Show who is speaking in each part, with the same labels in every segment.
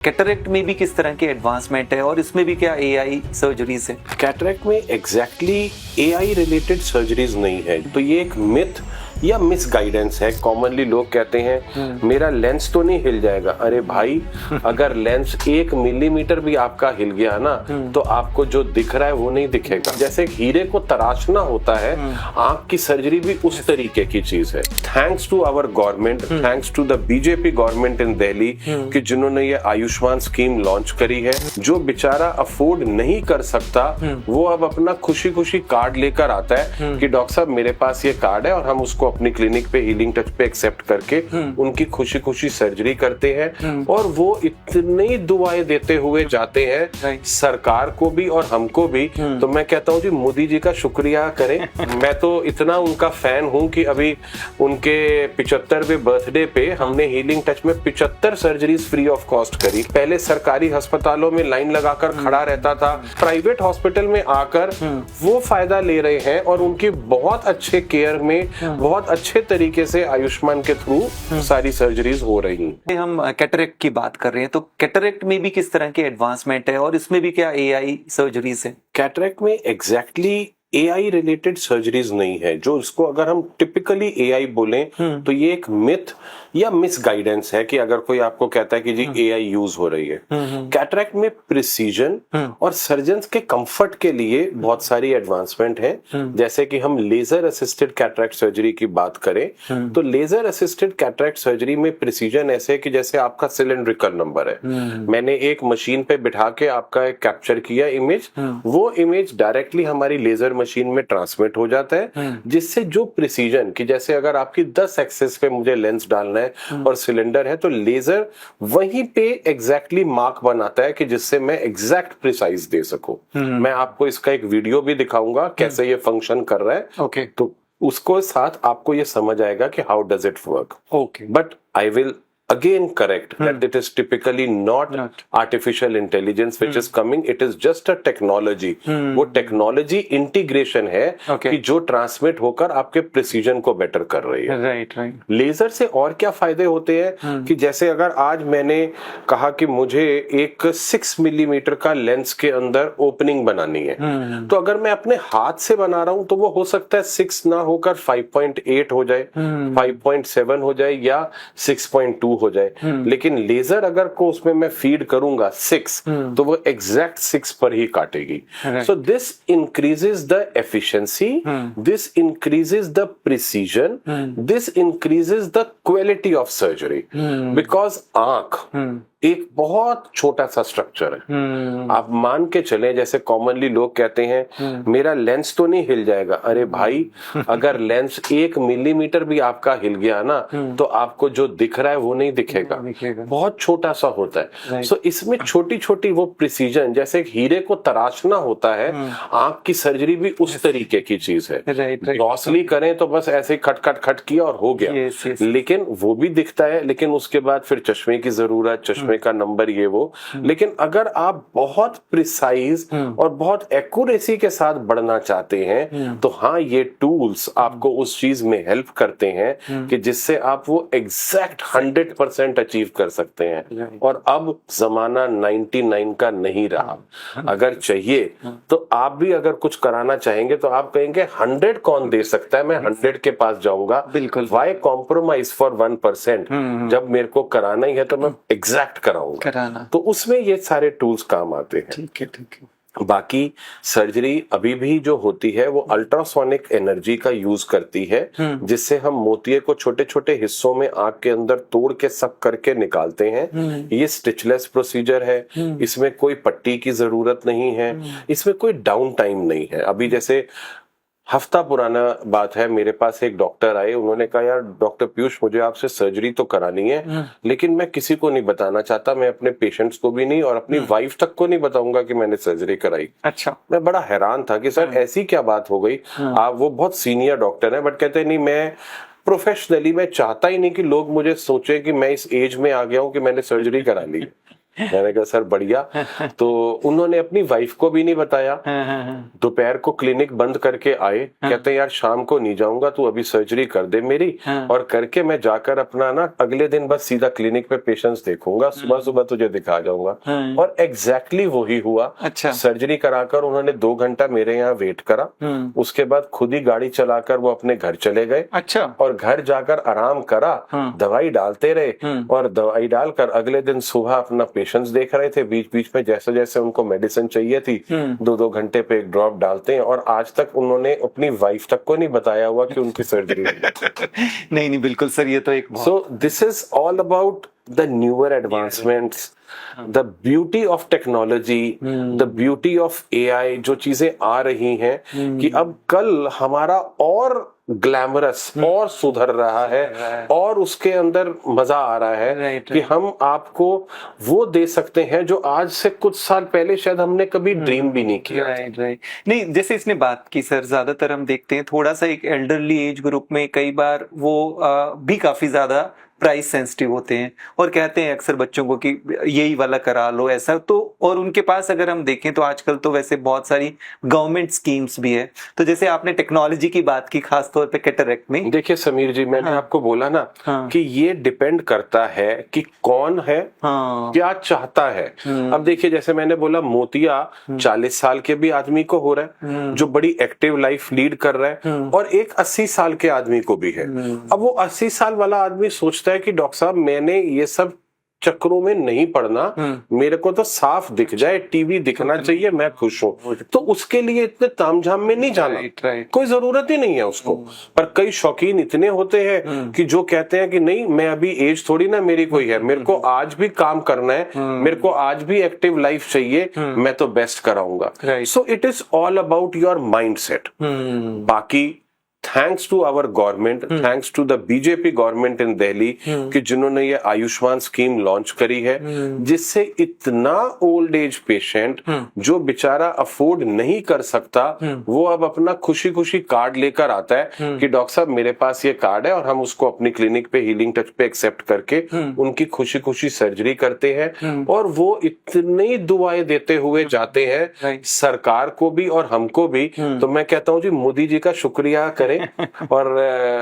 Speaker 1: Cataract में भी किस तरह के एडवांसमेंट है और इसमें भी क्या एआई सर्जरीज है?
Speaker 2: कैटरेक्ट में एग्जैक्टली एआई रिलेटेड सर्जरीज नहीं है, तो ये एक मिथ या मिसगाइडेंस है। कॉमनली लोग कहते हैं मेरा लेंस तो नहीं हिल जाएगा। अरे भाई, अगर लेंस 1 मिलीमीटर भी आपका हिल गया ना तो आपको जो दिख रहा है वो नहीं दिखेगा। जैसे हीरे को तराशना होता है, आंख की सर्जरी भी उस तरीके की चीज है। Thanks to our government, thanks to the BJP government in Delhi कि जिन्होंने ये आयुष्मान स्कीम लॉन्च करी है। जो बेचारा अफोर्ड नहीं कर सकता वो अब अपना खुशी खुशी कार्ड लेकर आता है कि डॉक्टर साहब मेरे पास ये कार्ड है, और हम उसको अपनी क्लिनिक पे हीलिंग टच पे एक्सेप्ट करके उनकी खुशी खुशी सर्जरी करते हैं। और वो इतनी दुआएं देते हुए जाते हैं सरकार को भी और हमको भी। तो मैं कहता हूँ जी, मोदी जी का शुक्रिया करें। मैं तो इतना उनका फैन हूँ कि अभी उनके 75वें बर्थडे पे हमने हीलिंग टच में 75 सर्जरीज फ्री ऑफ कॉस्ट करी। पहले सरकारी अस्पतालों में लाइन लगाकर खड़ा रहता था, प्राइवेट हॉस्पिटल में आकर वो फायदा ले रहे हैं और उनकी बहुत अच्छे केयर में बहुत अच्छे तरीके से आयुष्मान के थ्रू सारी सर्जरीज हो रही हैं।
Speaker 1: हम कैटरेक्ट की बात कर रहे हैं, तो कैटरेक्ट में भी किस तरह के एडवांसमेंट है और इसमें भी क्या एआई सर्जरीज है?
Speaker 2: कैटरेक्ट में एग्जैक्टली एआई रिलेटेड सर्जरीज नहीं है। जो इसको अगर हम टिपिकली एआई बोलें तो ये एक मिथ या मिसगाइडेंस है कि अगर कोई आपको कहता है कि जी एआई यूज हो रही है। कैटरेक्ट में प्रिसीजन और सर्जन्स के कंफर्ट के लिए बहुत सारी एडवांसमेंट है। जैसे कि हम लेजर असिस्टेड कैटरेक्ट सर्जरी की बात करें तो लेजर असिस्टेड कैटरेक्ट सर्जरी में प्रिसीजन ऐसे है कि जैसे आपका सिलेंड्रिकल नंबर है, मैंने एक मशीन पे बिठा के आपका एक कैप्चर किया इमेज, वो इमेज डायरेक्टली हमारी लेजर मशीन में ट्रांसमिट हो जाता है, जिससे जो प्रिसीजन कि जैसे अगर आपकी 10 एक्सिस पे मुझे लेंस डालना है और सिलेंडर है तो लेजर वहीं पे एग्जैक्टली मार्क बनाता है कि जिससे मैं एग्जैक्ट प्रिसाइज दे सकूं। मैं आपको इसका एक वीडियो भी दिखाऊंगा कैसे ये फंक्शन कर रहा है।
Speaker 1: ओके।
Speaker 2: तो उसको साथ आपको ये समझ आएगा कि how does it work.
Speaker 1: Okay.
Speaker 2: But I will again correct that it is typically not artificial intelligence which is coming, it is just a technology। वो technology integration है कि जो ट्रांसमिट होकर आपके प्रिसीजन को बेटर कर रही है।
Speaker 1: Right right.
Speaker 2: लेजर से और क्या फायदे होते हैं कि जैसे अगर आज मैंने कहा कि मुझे एक 6 मिलीमीटर का लेंस के अंदर ओपनिंग बनानी है, तो अगर मैं अपने हाथ से बना रहा हूं तो वो हो सकता है 6 ना होकर 5.8 हो जाए, 5.7 हो जाए या 6.2 हो जाए। लेकिन लेजर अगर को उसमें मैं फीड करूंगा 6 तो वो एग्जैक्ट 6 पर ही काटेगी। So this increases the efficiency, this increases the precision, this increases the quality of surgery. Because आंख एक बहुत छोटा सा स्ट्रक्चर है। आप मान के चलें, जैसे कॉमनली लोग कहते हैं मेरा लेंस तो नहीं हिल जाएगा। अरे भाई, अगर लेंस 1 मिलीमीटर भी आपका हिल गया ना तो आपको जो दिख रहा है वो नहीं दिखेगा, बहुत छोटा सा होता है। सो इसमें छोटी छोटी वो प्रिसीजन, जैसे हीरे को तराशना होता है, आंख की सर्जरी भी उस तरीके की चीज है। ग्लॉसली करें तो बस ऐसे खट खट खट किया और हो गया, लेकिन वो भी दिखता है, लेकिन उसके बाद फिर चश्मे की जरूरत, चश्मे का नंबर, ये वो। लेकिन अगर आप बहुत प्रिसाइज और बहुत एक्यूरेसी के साथ बढ़ना चाहते हैं तो हाँ, ये टूल्स आपको उस चीज में हेल्प करते हैं कि जिससे आप वो एग्जैक्ट 100% अचीव कर सकते हैं। और अब जमाना 99 का नहीं रहा। अगर चाहिए तो आप भी अगर कुछ कराना चाहेंगे तो आप कहेंगे 100 कौन दे सकता है, मैं 100 के पास जाऊंगा।
Speaker 1: बिल्कुल।
Speaker 2: Why compromise for 1%? जब मेरे को कराना ही है तो मैं एग्जैक्ट कराऊंगा। तो उसमें ये सारे टूल्स काम आते हैं।
Speaker 1: ठीक है, ठीक है।
Speaker 2: बाकी सर्जरी अभी भी जो होती है वो अल्ट्रासोनिक एनर्जी का यूज करती है, जिससे हम मोतिये को छोटे छोटे हिस्सों में आंख के अंदर तोड़ के सक करके निकालते हैं। ये स्टिचलेस प्रोसीजर है, इसमें कोई पट्टी की जरूरत नहीं है, इसमें कोई डाउन टाइम नहीं है। अभी जैसे हफ्ता पुराना बात है, मेरे पास एक डॉक्टर आए, उन्होंने कहा यार डॉक्टर पीयूष, मुझे आपसे सर्जरी तो करानी है लेकिन मैं किसी को नहीं बताना चाहता, मैं अपने पेशेंट्स को भी नहीं और अपनी वाइफ तक को नहीं बताऊंगा कि मैंने सर्जरी कराई।
Speaker 1: अच्छा।
Speaker 2: मैं बड़ा हैरान था कि सर ऐसी क्या बात हो गई। आप वो बहुत सीनियर डॉक्टर है, बट कहते नहीं, मैं प्रोफेशनली मैं चाहता ही नहीं कि लोग मुझे सोचे कि मैं इस एज में आ गया हूं कि मैंने सर्जरी करा ली। मैंने कहा सर बढ़िया। तो उन्होंने अपनी वाइफ को भी नहीं बताया। दोपहर को क्लिनिक बंद करके आए, कहते हैं यार शाम को नहीं जाऊंगा, तू अभी सर्जरी कर दे मेरी, और करके मैं जाकर अपना ना अगले दिन बस सीधा क्लिनिक पे पेशेंट्स देखूंगा, सुबह सुबह तुझे दिखा जाऊंगा। और एग्जैक्टली वही हुआ।
Speaker 1: अच्छा।
Speaker 2: सर्जरी कराकर उन्होंने 2 घंटा मेरे यहाँ वेट करा, उसके बाद खुद ही गाड़ी चलाकर वो अपने घर चले गए।
Speaker 1: अच्छा।
Speaker 2: और घर जाकर आराम करा, दवाई डालते रहे, और दवाई डालकर अगले दिन सुबह अपना पेशेंट्स देख रहे थे। बीच बीच में जैसे जैसे उनको मेडिसिन चाहिए थी 2-2 घंटे पे एक ड्रॉप डालते हैं। और आज तक उन्होंने अपनी वाइफ तक को नहीं बताया हुआ कि उनकी सर्जरी
Speaker 1: नहीं नहीं बिल्कुल सर, ये तो एक
Speaker 2: so this is all about the newer advancements, the beauty of technology, the beauty of AI, जो चीजें आ रही हैं कि अब कल हमारा और ग्लैमरस और सुधर रहा है, और उसके अंदर मजा आ रहा है कि हम आपको वो दे सकते हैं जो आज से कुछ साल पहले शायद हमने कभी ड्रीम भी नहीं किया।
Speaker 1: राइट। नहीं, जैसे इसने बात की सर, ज्यादातर हम देखते हैं थोड़ा सा एक एल्डरली एज ग्रुप में कई बार वो भी काफी ज्यादा प्राइस सेंसिटिव होते हैं, और कहते हैं अक्सर बच्चों को कि यही वाला करा लो ऐसा। तो और उनके पास अगर हम देखें तो आजकल तो वैसे बहुत सारी गवर्नमेंट स्कीम्स भी है। तो जैसे आपने टेक्नोलॉजी की बात की खास तौर पे कैटरेक्ट में,
Speaker 2: देखिए समीर जी, मैंने आपको बोला ना कि ये डिपेंड करता है कि कौन है, क्या चाहता है। अब देखिए जैसे मैंने बोला, मोतिया 40 साल के भी आदमी को हो रहा है जो बड़ी एक्टिव लाइफ लीड कर रहा है, और एक 80 साल के आदमी को भी है। अब वो 80 साल वाला आदमी सोचता है कि डॉक्टर साहब मैंने ये सब चक्रों में नहीं पड़ना, मेरे को तो साफ दिख जाए, टीवी दिखना चाहिए, मैं खुश हूं। तो उसके लिए इतने तामझाम में नहीं जाना, कोई जरूरत ही नहीं है उसको। पर कई शौकीन इतने होते हैं कि जो कहते हैं कि नहीं, मैं अभी एज थोड़ी ना मेरी कोई है, मेरे को आज भी काम करना है, मेरे को आज भी एक्टिव लाइफ चाहिए, मैं तो बेस्ट कराऊंगा। So it is all about your mindset. बाकी thanks to our government, thanks to the BJP government in Delhi कि जिन्होंने ये आयुष्मान स्कीम लॉन्च करी है, जिससे इतना ओल्ड एज पेशेंट जो बेचारा अफोर्ड नहीं कर सकता, वो अब अपना खुशी खुशी कार्ड लेकर आता है कि डॉक्टर साहब मेरे पास ये कार्ड है, और हम उसको अपनी क्लिनिक पे हीलिंग टच पे एक्सेप्ट करके उनकी खुशी खुशी सर्जरी करते हैं। और वो इतनी दुआएं देते हुए जाते हैं सरकार को भी और हमको भी। तो मैं कहता हूँ जी, मोदी जी का शुक्रिया करें। और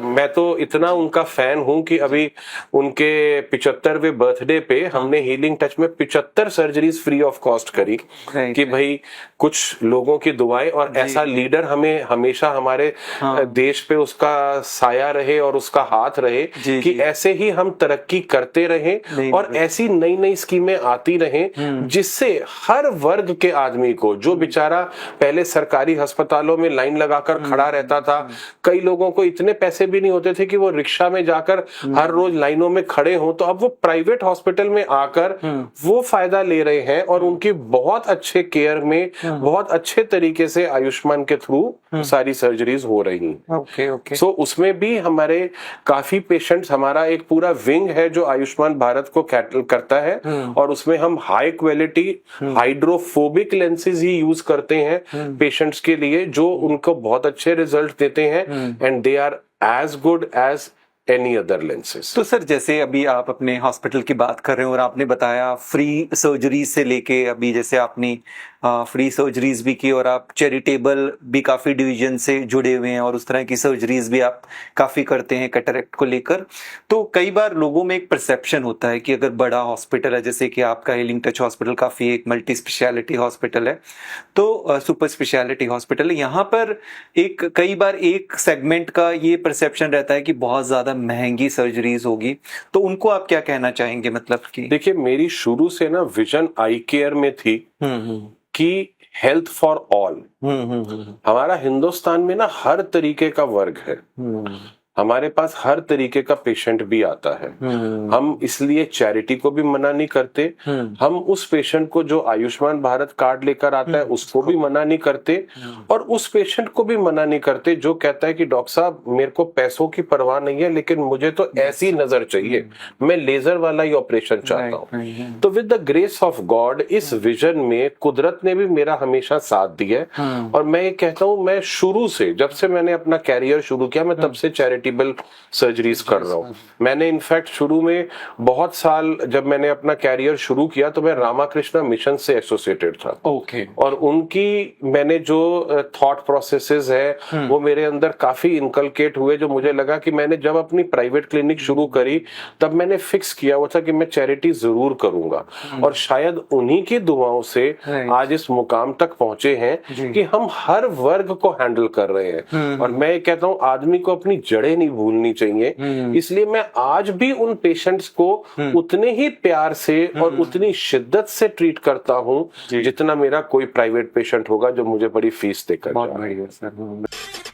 Speaker 2: मैं तो इतना उनका फैन हूं कि अभी उनके 75वें बर्थडे पे हमने हीलिंग टच में 75 सर्जरीज फ्री ऑफ कॉस्ट करी कि भाई कुछ लोगों की दुआएं, और ऐसा लीडर हमें हमेशा हमारे देश पे उसका साया रहे और उसका हाथ रहे कि ऐसे ही हम तरक्की करते रहें और ऐसी नई नई स्कीमें आती रहें जिससे हर वर्ग के आदमी को, जो बेचारा पहले सरकारी अस्पतालों में लाइन लगाकर खड़ा रहता था, कई लोगों को इतने पैसे भी नहीं होते थे कि वो रिक्शा में जाकर हर रोज लाइनों में खड़े हों, तो अब वो प्राइवेट हॉस्पिटल में आकर वो फायदा ले रहे हैं, और उनकी बहुत अच्छे केयर में बहुत अच्छे तरीके से आयुष्मान के थ्रू सारी सर्जरीज हो रही हैं। सो उसमें भी हमारे काफी पेशेंट्स, हमारा एक पूरा विंग है जो आयुष्मान भारत को कैटल करता है, और उसमें हम हाई क्वालिटी हाइड्रोफोबिक लेंसेज ही यूज करते हैं पेशेंट्स के लिए, जो उनको बहुत अच्छे रिजल्ट देते हैं, and they are as good as any other lenses।
Speaker 1: तो सर जैसे अभी आप अपने हॉस्पिटल की बात कर रहे हो और आपने बताया फ्री सर्जरी से लेके अभी जैसे आपने फ्री सर्जरीज भी की और आप चैरिटेबल भी काफी डिवीजन से जुड़े हुए हैं और उस तरह की सर्जरीज भी आप काफी करते हैं कैटरेक्ट को लेकर। तो कई बार लोगों में एक परसेप्शन होता है कि अगर बड़ा हॉस्पिटल है, जैसे कि आपका हीलिंग टच हॉस्पिटल काफी एक मल्टी स्पेशलिटी हॉस्पिटल है, तो सुपर स्पेशलिटी हॉस्पिटल है, यहाँ पर एक कई बार एक सेगमेंट का ये परसेप्शन रहता है कि बहुत ज्यादा महंगी सर्जरीज होगी। तो उनको आप क्या कहना चाहेंगे? मतलब कि देखिए,
Speaker 2: मेरी शुरू से ना विजन आई केयर में थी कि हेल्थ फॉर ऑल। हमारा हिंदुस्तान में ना हर तरीके का वर्ग है, हमारे पास हर तरीके का पेशेंट भी आता है। हम इसलिए चैरिटी को भी मना नहीं करते, हम उस पेशेंट को जो आयुष्मान भारत कार्ड लेकर आता है उसको भी मना नहीं करते, और उस पेशेंट को भी मना नहीं करते जो कहता है कि डॉक्टर साहब मेरे को पैसों की परवाह नहीं है, लेकिन मुझे तो ऐसी नजर चाहिए, मैं लेजर वाला ही ऑपरेशन चाहता हूँ। तो with the grace of God इस विजन में कुदरत ने भी मेरा हमेशा साथ दिया है। और मैं ये कहता हूँ, मैं शुरू से, जब से मैंने अपना कैरियर शुरू किया, मैं तब से चैरिटी चैरिटेबल सर्जरीज कर रहा हूँ। मैंने इनफैक्ट शुरू में बहुत साल जब मैंने अपना कैरियर शुरू किया तो मैं रामाकृष्णा मिशन से एसोसिएटेड था।
Speaker 1: ओके।
Speaker 2: और उनकी मैंने जो थॉट प्रोसेसेस है वो मेरे अंदर काफी इनकलकेट हुए, जो मुझे लगा कि मैंने जब अपनी प्राइवेट क्लिनिक शुरू करी तब मैंने फिक्स किया हुआ था कि मैं चैरिटी जरूर करूंगा। और शायद उन्हीं की दुआओं से आज इस मुकाम तक पहुंचे हैं कि हम हर वर्ग को हैंडल कर रहे हैं। और मैं कहता हूं आदमी को अपनी जड़ें नहीं भूलनी चाहिए, इसलिए मैं आज भी उन पेशेंट्स को उतने ही प्यार से और उतनी शिद्दत से ट्रीट करता हूं जितना मेरा कोई प्राइवेट पेशेंट होगा जो मुझे बड़ी फीस देकर।
Speaker 1: बहुत बढ़िया सर।